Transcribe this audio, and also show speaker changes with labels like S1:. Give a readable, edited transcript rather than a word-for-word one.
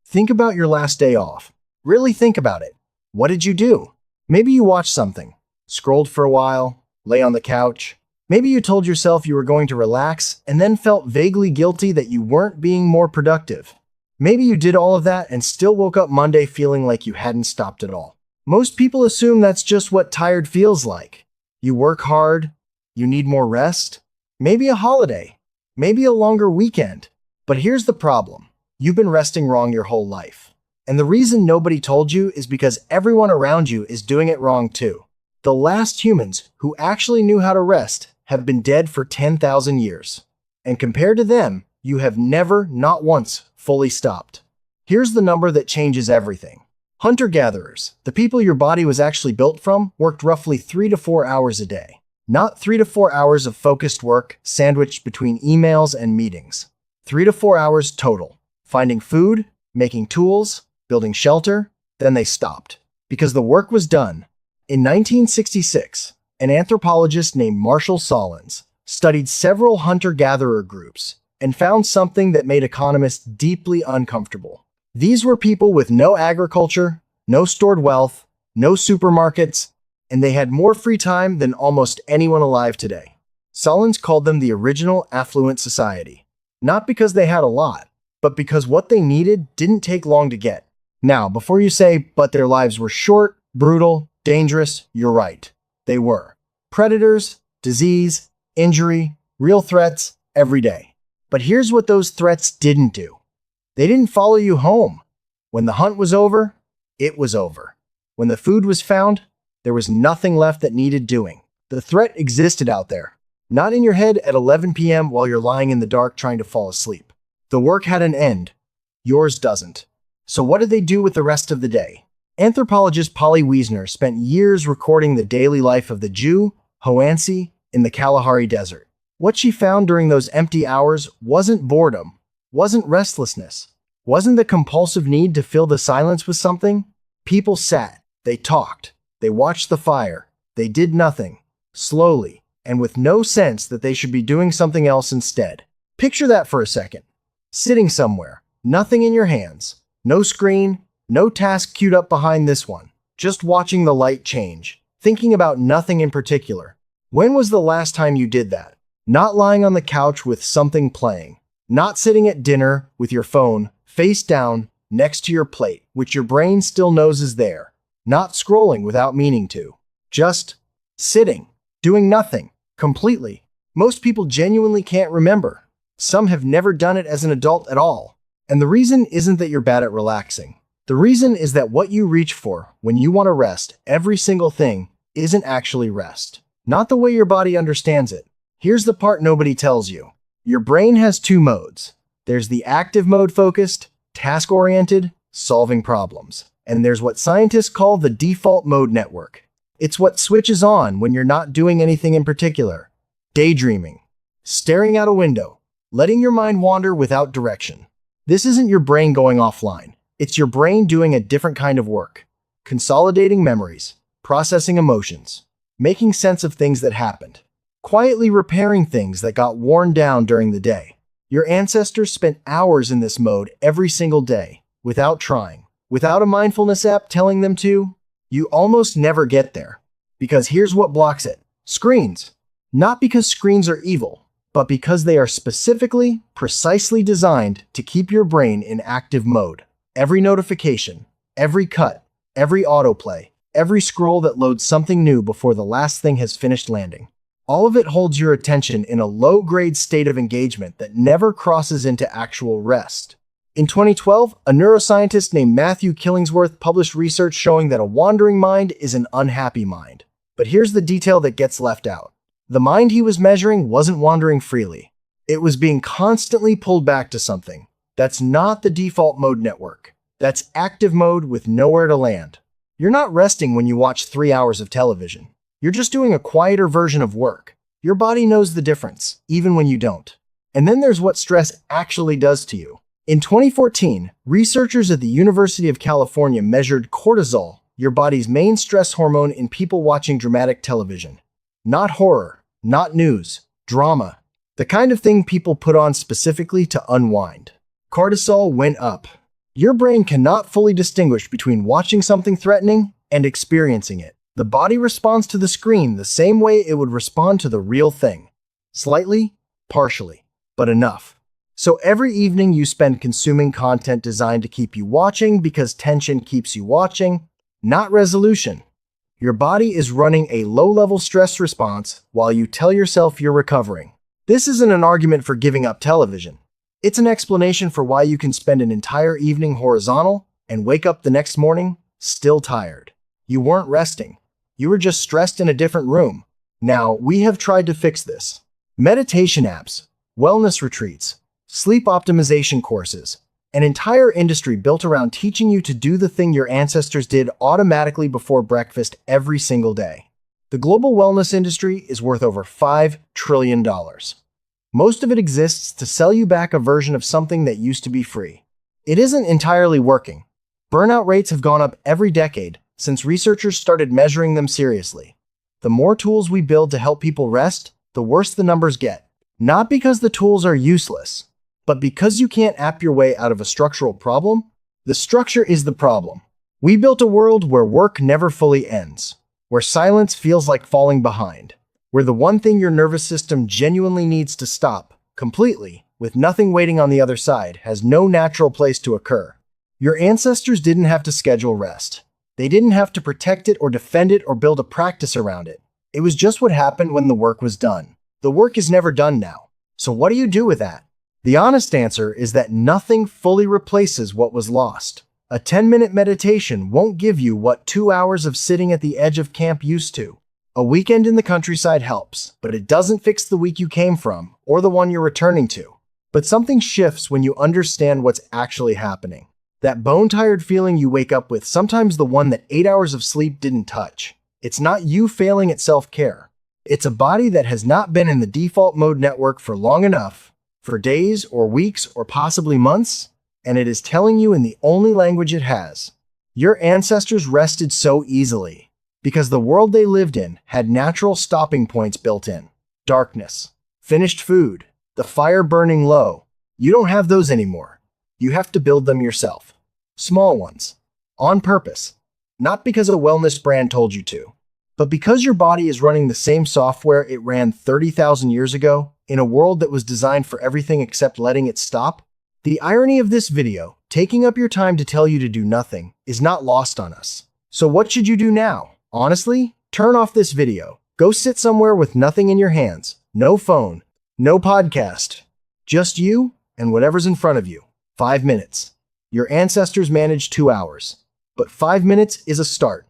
S1: Think about your last day off. Really think about it. What did you do? Maybe you watched something, scrolled for a while, lay on the couch. Maybe you told yourself you were going to relax and then felt vaguely guilty that you weren't being more productive. Maybe you did all of that and still woke up Monday feeling like you hadn't stopped at all. Most people assume that's just what tired feels like. You work hard, you need more rest, maybe a holiday, maybe a longer weekend. But here's the problem. You've been resting wrong your whole life. And the reason nobody told you is because everyone around you is doing it wrong too. The last humans who actually knew how to rest have been dead for 10,000 years. And compared to them, you have never, not once, fully stopped. Here's the number that changes everything. Hunter-gatherers, the people your body was actually built from, worked roughly 3 to 4 hours a day. Not 3 to 4 hours of focused work sandwiched between emails and meetings. 3 to 4 hours total. Finding food, making tools, building shelter, then they stopped. Because the work was done. In 1966, an anthropologist named Marshall Sahlins studied several hunter-gatherer groups and found something that made economists deeply uncomfortable. These were people with no agriculture, no stored wealth, no supermarkets, and they had more free time than almost anyone alive today. Sahlins called them the original affluent society. Not because they had a lot, but because what they needed didn't take long to get. Now, before you say, but their lives were short, brutal, dangerous, you're right. They were. Predators, disease, injury, real threats, every day. But here's what those threats didn't do. They didn't follow you home. When the hunt was over, it was over. When the food was found, there was nothing left that needed doing. The threat existed out there, not in your head at 11 p.m. while you're lying in the dark trying to fall asleep. The work had an end. Yours doesn't. So what did they do with the rest of the day? Anthropologist Wiessner spent years recording the daily life of the Jew, hoansi, in the Kalahari Desert. What she found during those empty hours wasn't boredom, wasn't restlessness, wasn't the compulsive need to fill the silence with something. People sat, they talked, they watched the fire, they did nothing, slowly, and with no sense that they should be doing something else instead. Picture that for a second. Sitting somewhere, nothing in your hands, no screen, no task queued up behind this one, just watching the light change, thinking about nothing in particular. When was the last time you did that? Not lying on the couch with something playing, not sitting at dinner with your phone face down next to your plate, which your brain still knows is there, not scrolling without meaning to, just sitting, doing nothing, completely. Most people genuinely can't remember. Some have never done it as an adult at all. And the reason isn't that you're bad at relaxing. The reason is that what you reach for when you want to rest, every single thing, isn't actually rest. Not the way your body understands it. Here's the part nobody tells you. Your brain has two modes. There's the active mode focused, task-oriented, solving problems. And there's what scientists call the default mode network. It's what switches on when you're not doing anything in particular. Daydreaming. Staring out a window. Letting your mind wander without direction. This isn't your brain going offline. It's your brain doing a different kind of work. Consolidating memories. Processing emotions. Making sense of things that happened. Quietly repairing things that got worn down during the day. Your ancestors spent hours in this mode every single day, without trying, without a mindfulness app telling them to. You almost never get there. Because here's what blocks it. Screens. Not because screens are evil, but because they are specifically, precisely designed to keep your brain in active mode. Every notification, every cut, every autoplay, every scroll that loads something new before the last thing has finished landing. All of it holds your attention in a low-grade state of engagement that never crosses into actual rest. In 2012, a neuroscientist named Matthew Killingsworth published research showing that a wandering mind is an unhappy mind. But here's the detail that gets left out. The mind he was measuring wasn't wandering freely. It was being constantly pulled back to something. That's not the default mode network. That's active mode with nowhere to land. You're not resting when you watch 3 hours of television. You're just doing a quieter version of work. Your body knows the difference, even when you don't. And then there's what stress actually does to you. In 2014, researchers at the University of California measured cortisol, your body's main stress hormone, in people watching dramatic television. Not horror, not news, drama. The kind of thing people put on specifically to unwind. Cortisol went up. Your brain cannot fully distinguish between watching something threatening and experiencing it. The body responds to the screen the same way it would respond to the real thing. Slightly, partially, but enough. So every evening you spend consuming content designed to keep you watching because tension keeps you watching, not resolution. Your body is running a low-level stress response while you tell yourself you're recovering. This isn't an argument for giving up television. It's an explanation for why you can spend an entire evening horizontal and wake up the next morning still tired. You weren't resting. You were just stressed in a different room. Now, we have tried to fix this. Meditation apps, wellness retreats, sleep optimization courses, an entire industry built around teaching you to do the thing your ancestors did automatically before breakfast every single day. The global wellness industry is worth over $5 trillion. Most of it exists to sell you back a version of something that used to be free. It isn't entirely working. Burnout rates have gone up every decade since researchers started measuring them seriously. The more tools we build to help people rest, the worse the numbers get. Not because the tools are useless, but because you can't app your way out of a structural problem. The structure is the problem. We built a world where work never fully ends, where silence feels like falling behind, where the one thing your nervous system genuinely needs to stop, completely, with nothing waiting on the other side, has no natural place to occur. Your ancestors didn't have to schedule rest. They didn't have to protect it or defend it or build a practice around it. It was just what happened when the work was done. The work is never done now. So what do you do with that? The honest answer is that nothing fully replaces what was lost. A 10-minute meditation won't give you what 2 hours of sitting at the edge of camp used to. A weekend in the countryside helps, but it doesn't fix the week you came from or the one you're returning to. But something shifts when you understand what's actually happening. That bone-tired feeling you wake up with, sometimes the one that 8 hours of sleep didn't touch. It's not you failing at self-care. It's a body that has not been in the default mode network for long enough, for days or weeks or possibly months, and it is telling you in the only language it has. Your ancestors rested so easily because the world they lived in had natural stopping points built in. Darkness, finished food, the fire burning low. You don't have those anymore. You have to build them yourself. Small ones. On purpose. Not because a wellness brand told you to, but because your body is running the same software it ran 30,000 years ago in a world that was designed for everything except letting it stop. The irony of this video, taking up your time to tell you to do nothing, is not lost on us. So what should you do now? Honestly, turn off this video. Go sit somewhere with nothing in your hands. No phone. No podcast. Just you and whatever's in front of you. 5 minutes. Your ancestors managed 2 hours. But 5 minutes is a start.